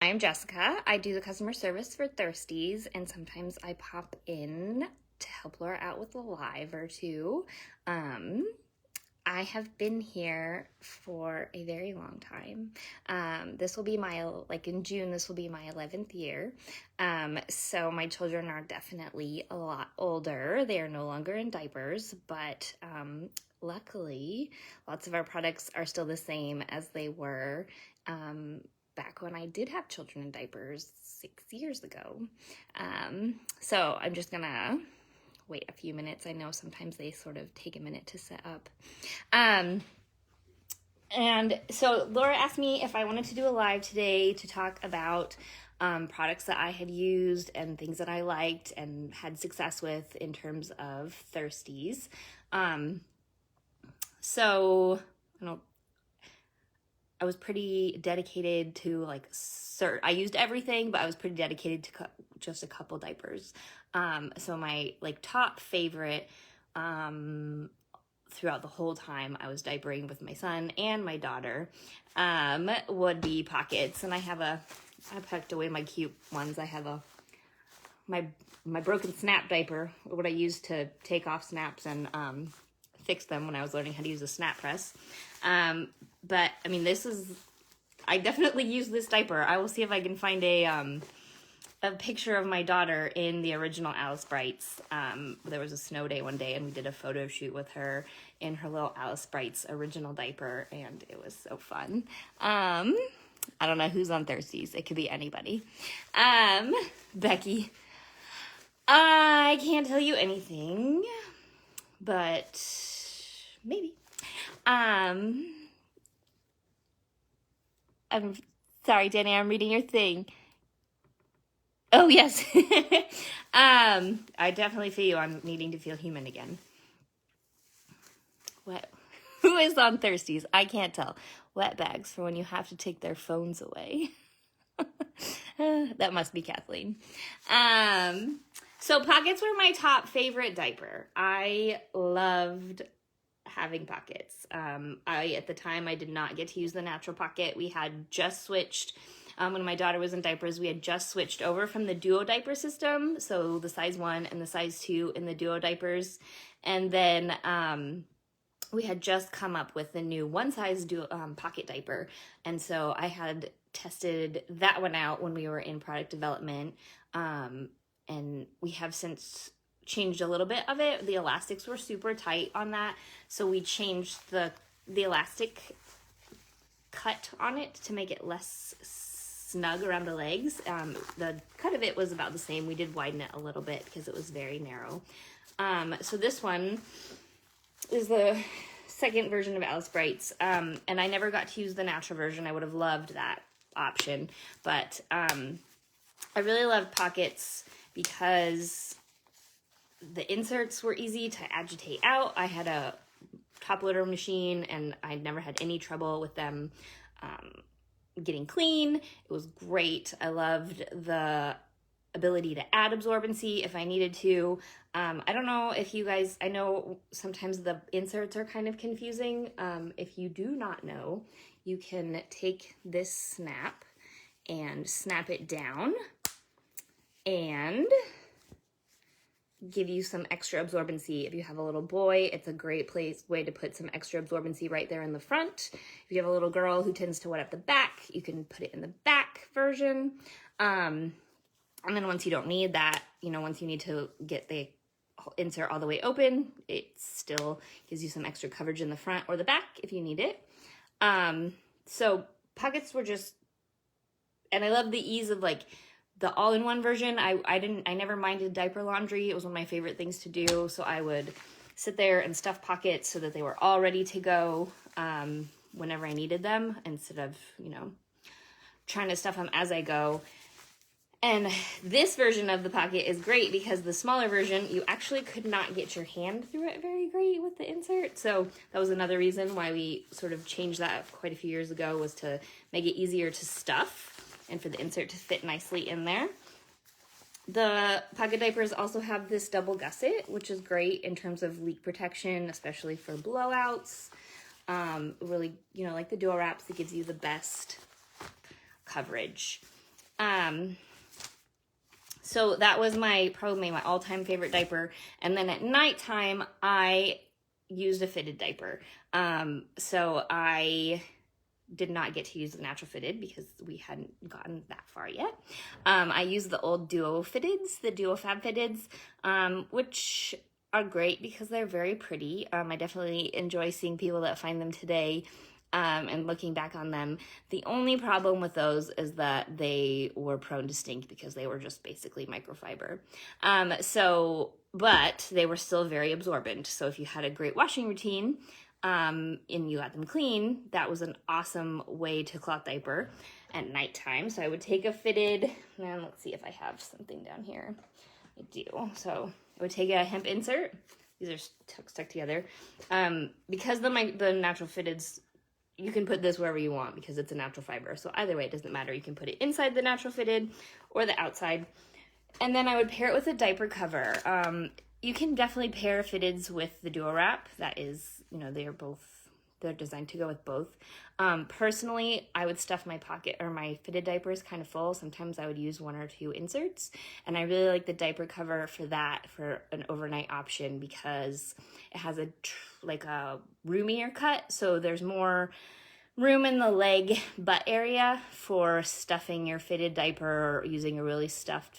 I'm Jessica. I do the customer service for Thirsties, and sometimes I pop in to help Laura out with a live or two. I have been here for a very long time. This will be in June, this will be my 11th year. So my children are definitely a lot older. They are no longer in diapers, but luckily, lots of our products are still the same as they were back when I did have children in diapers 6 years ago. So I'm just gonna wait a few minutes. I know sometimes they sort of take a minute to set up. And so Laura asked me if I wanted to do a live today to talk about products that I had used and things that I liked and had success with in terms of Thirsties. So I was pretty dedicated to I used everything, but I was pretty dedicated to just a couple diapers. So my top favorite throughout the whole time I was diapering with my son and my daughter would be Pockets. And I packed away my cute ones. I have my broken snap diaper, what I used to take off snaps and fix them when I was learning how to use a snap press. But I mean, I definitely use this diaper. I will see if I can find a picture of my daughter in the original Alice Brights. There was a snow day one day and we did a photo shoot with her in her little Alice Brights original diaper, and it was so fun. I don't know who's on Thirsties. It could be anybody. Becky, I can't tell you anything, but maybe. I'm sorry, Danny, I'm reading your thing. Oh, yes. I definitely feel you on needing to feel human again. What? Who is on Thirsties? I can't tell. Wet bags for when you have to take their phones away. That must be Kathleen. So Pockets were my top favorite diaper. I loved having Pockets. At the time, I did not get to use the natural pocket. We had just switched, when my daughter was in diapers, we had just switched over from the duo diaper system. So the size 1 and the size 2 in the duo diapers. And then we had just come up with the new one size duo pocket diaper. And so I had tested that one out when we were in product development. And we have since changed a little bit of it. The elastics were super tight on that, so we changed the elastic cut on it to make it less snug around the legs. The cut of it was about the same. We did widen it a little bit because it was very narrow. So this one is the second version of Alice Brights, and I never got to use the natural version. I would have loved that option, but I really loved Pockets because the inserts were easy to agitate out. I had a top loader machine and I never had any trouble with them getting clean. It was great. I loved the ability to add absorbency if I needed to. I don't know if you guys, I know sometimes the inserts are kind of confusing. If you do not know, you can take this snap and snap it down and give you some extra absorbency. If you have a little boy, it's a great way to put some extra absorbency right there in the front. If you have a little girl who tends to wet up the back, you can put it in the back version. And then once you don't need that, once you need to get the insert all the way open, it still gives you some extra coverage in the front or the back if you need it. So Pockets were just, and I love the ease of the all-in-one version. I never minded diaper laundry. It was one of my favorite things to do. So I would sit there and stuff Pockets so that they were all ready to go whenever I needed them, instead of, trying to stuff them as I go. And this version of the pocket is great because the smaller version, you actually could not get your hand through it very great with the insert. So that was another reason why we sort of changed that quite a few years ago, was to make it easier to stuff and for the insert to fit nicely in there. The pocket diapers also have this double gusset, which is great in terms of leak protection, especially for blowouts. Really, like the duo wraps, it gives you the best coverage. So that was probably my all-time favorite diaper. And then at nighttime, I used a fitted diaper. So I did not get to use the natural fitted because we hadn't gotten that far yet. I used the old Duo fitteds, the Duo Fab fitteds, which are great because they're very pretty. I definitely enjoy seeing people that find them today. And looking back on them, the only problem with those is that they were prone to stink because they were just basically microfiber. But they were still very absorbent. So if you had a great washing routine, and you got them clean, that was an awesome way to cloth diaper at nighttime. So I would take a fitted, and let's see if I have something down here. I do. So I would take a hemp insert. These are stuck together. Because the natural fitteds, you can put this wherever you want because it's a natural fiber. So either way, it doesn't matter. You can put it inside the natural fitted or the outside. And then I would pair it with a diaper cover. You can definitely pair fitteds with the Duo Wrap. That is, they're designed to go with both. Personally, I would stuff my pocket or my fitted diapers kind of full. Sometimes I would use 1 or 2 inserts. And I really like the diaper cover for that, for an overnight option, because it has a roomier cut. So there's more room in the leg butt area for stuffing your fitted diaper or using a really stuffed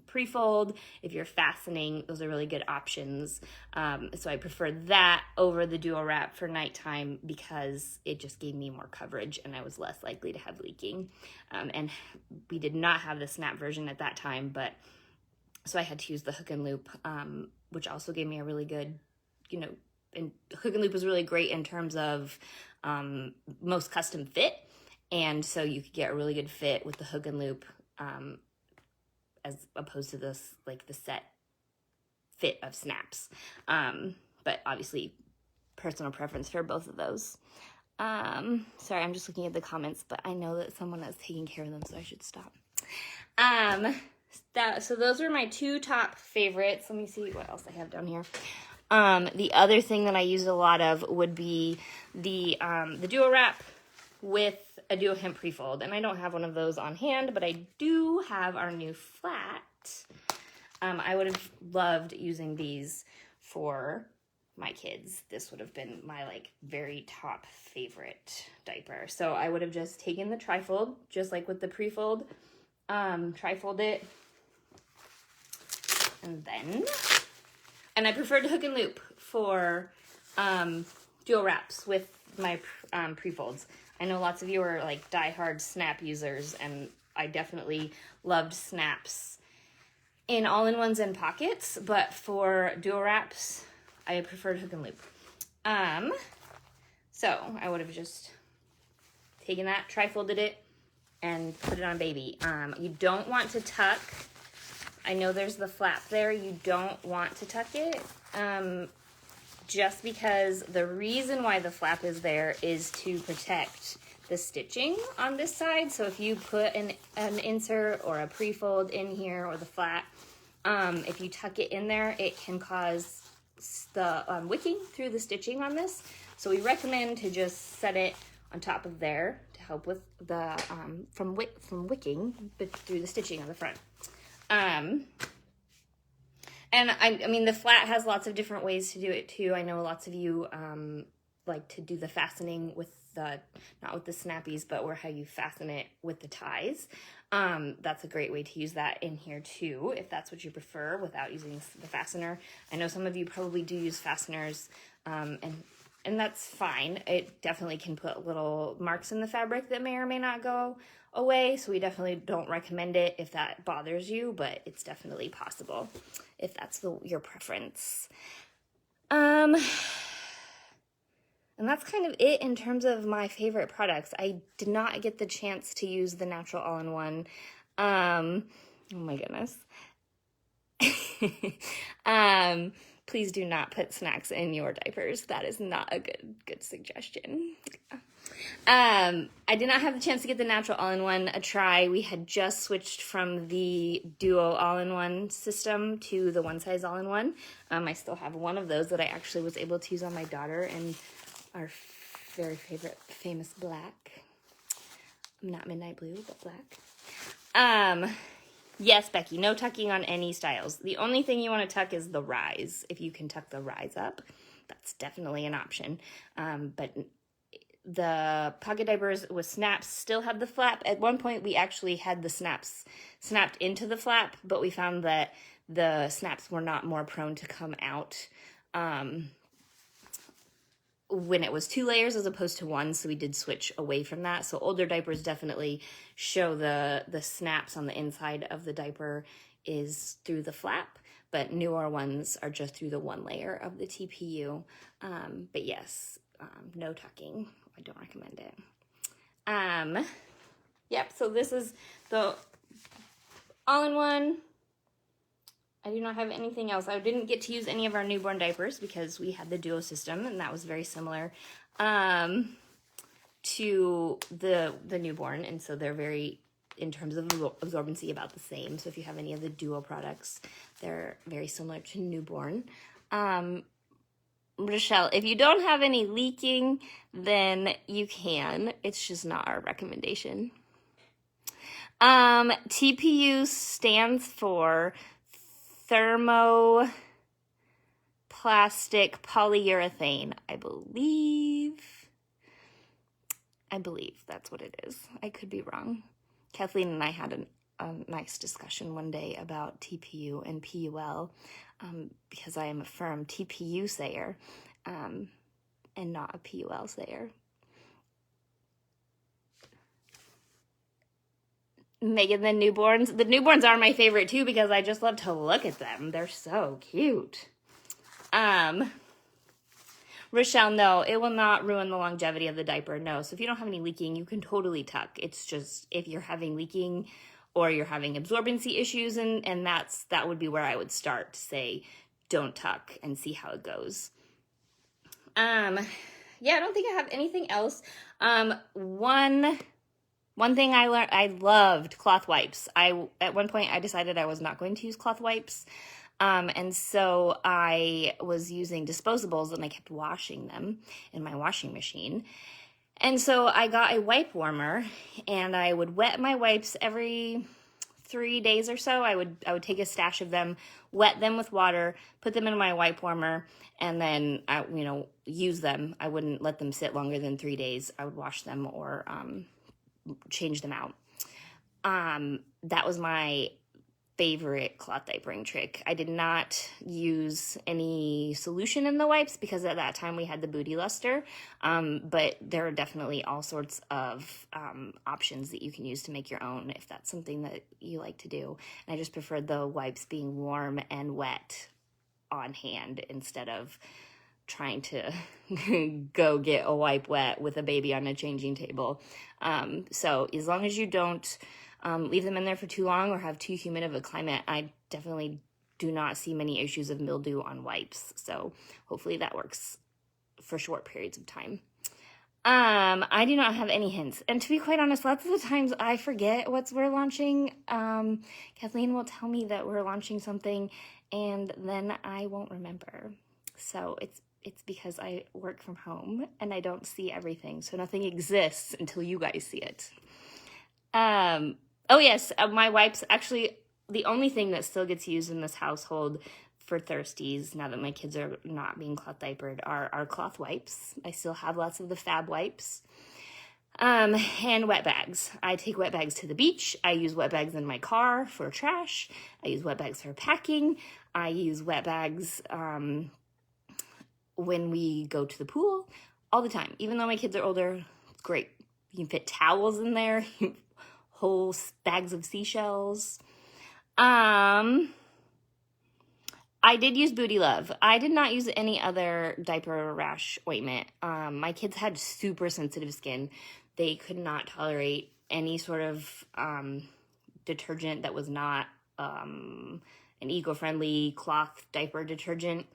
pre-fold. If you're fastening, those are really good options. So I prefer that over the Duo Wrap for nighttime because it just gave me more coverage and I was less likely to have leaking. And we did not have the snap version at that time, so I had to use the hook and loop, which also gave me a really good, and hook and loop was really great in terms of most custom fit. And so you could get a really good fit with the hook and loop, as opposed to the set fit of snaps. But obviously personal preference for both of those. Sorry, I'm just looking at the comments, but I know that someone is taking care of them, so I should stop. So those were my 2 top favorites. Let me see what else I have down here. The other thing that I use a lot of would be the Duo Wrap with a Duo Hemp Pre-Fold. And I don't have one of those on hand, but I do have our new flat. I would have loved using these for my kids. This would have been my very top favorite diaper. So I would have just taken the trifold, just like with the pre-fold, trifold it, and I preferred hook and loop for Duo Wraps with my pre-folds. I know lots of you are diehard snap users, and I definitely loved snaps in all-in-ones and pockets, but for Duo Wraps, I preferred hook and loop. So I would have just taken that, tri-folded it, and put it on baby. You don't want to tuck. I know there's the flap there. You don't want to tuck it. Just because the reason why the flap is there is to protect the stitching on this side. So if you put an insert or a pre-fold in here or the flat, if you tuck it in there, it can cause the wicking through the stitching on this. So we recommend to just set it on top of there to help with the from wicking but through the stitching on the front. And I mean, the flat has lots of different ways to do it too. I know lots of you like to do the fastening with not with the snappies, but how you fasten it with the ties. That's a great way to use that in here too, if that's what you prefer without using the fastener. I know some of you probably do use fasteners, and that's fine. It definitely can put little marks in the fabric that may or may not go away, so we definitely don't recommend it if that bothers you, but it's definitely possible if that's your preference. And that's kind of it in terms of my favorite products. I did not get the chance to use the natural all-in-one. Oh my goodness. Please do not put snacks in your diapers. That is not a good suggestion. I did not have the chance to get the natural all-in-one a try. We had just switched from the Duo all-in-one system to the one size all-in-one. I still have one of those that I actually was able to use on my daughter in our very famous black. Not midnight blue, but black. Yes, Becky, no tucking on any styles. The only thing you want to tuck is the rise. If you can tuck the rise up, that's definitely an option. But the pocket diapers with snaps still have the flap. At one point, we actually had the snaps snapped into the flap, but we found that the snaps were not more prone to come out when it was 2 layers as opposed to 1, so we did switch away from that. So older diapers definitely show the snaps on the inside of the diaper is through the flap, but newer ones are just through the 1 layer of the TPU. But yes, no tucking. I don't recommend it. Yep, so this is the all-in-one. I do not have anything else. I didn't get to use any of our newborn diapers because we had the duo system, and that was very similar to the newborn, and so they're very, in terms of absorbency, about the same. So if you have any of the duo products, they're very similar to newborn. Rochelle, if you don't have any leaking, then you can. It's just not our recommendation. TPU stands for thermoplastic polyurethane, I believe that's what it is. I could be wrong. Kathleen and I had a nice discussion one day about TPU and PUL, because I am a firm TPU sayer, and not a PUL sayer. Megan, the newborns are my favorite too because I just love to look at them. They're so cute. Rochelle, no, it will not ruin the longevity of the diaper. No. So if you don't have any leaking, you can totally tuck. It's just if you're having leaking or you're having absorbency issues, and that would be where I would start to say don't tuck and see how it goes. Yeah, I don't think I have anything else. One thing I learned, I loved cloth wipes. At one point I decided I was not going to use cloth wipes. And so I was using disposables and I kept washing them in my washing machine. And so I got a wipe warmer and I would wet my wipes every 3 days or so. I would take a stash of them, wet them with water, put them in my wipe warmer, and then use them. I wouldn't let them sit longer than 3 days. I would wash them or change them out. That was my favorite cloth diapering trick. I did not use any solution in the wipes because at that time we had the Booty Luster, but there are definitely all sorts of options that you can use to make your own if that's something that you like to do. And I just preferred the wipes being warm and wet on hand instead of trying to go get a wipe wet with a baby on a changing table. So as long as you don't leave them in there for too long or have too humid of a climate, I definitely do not see many issues of mildew on wipes. So hopefully that works for short periods of time. I do not have any hints. And to be quite honest, lots of the times I forget what we're launching. Kathleen will tell me that we're launching something and then I won't remember. So it's because I work from home and I don't see everything. So nothing exists until you guys see it. Oh yes, my wipes, actually the only thing that still gets used in this household for Thirsties, now that my kids are not being cloth diapered, are our cloth wipes. I still have lots of the Fab wipes. And wet bags. I take wet bags to the beach. I use wet bags in my car for trash. I use wet bags for packing. I use wet bags, when we go to the pool all the time. Even though my kids are older, it's great. You can fit towels in there, whole bags of seashells. I did use Booty Love. I did not use any other diaper rash ointment. My kids had super sensitive skin. They could not tolerate any sort of detergent that was not an eco-friendly cloth diaper detergent.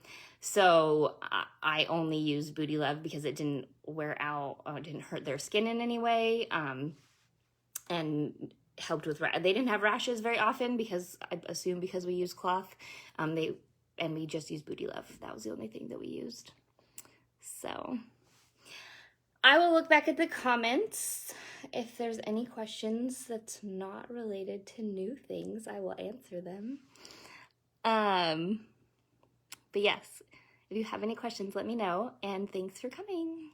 So I only used Booty Love because it didn't wear out, it didn't hurt their skin in any way, and helped with, they didn't have rashes very often because I assume because we use cloth, and we just used Booty Love. That was the only thing that we used. So, I will look back at the comments. If there's any questions that's not related to new things, I will answer them. But yes, if you have any questions, let me know, and thanks for coming.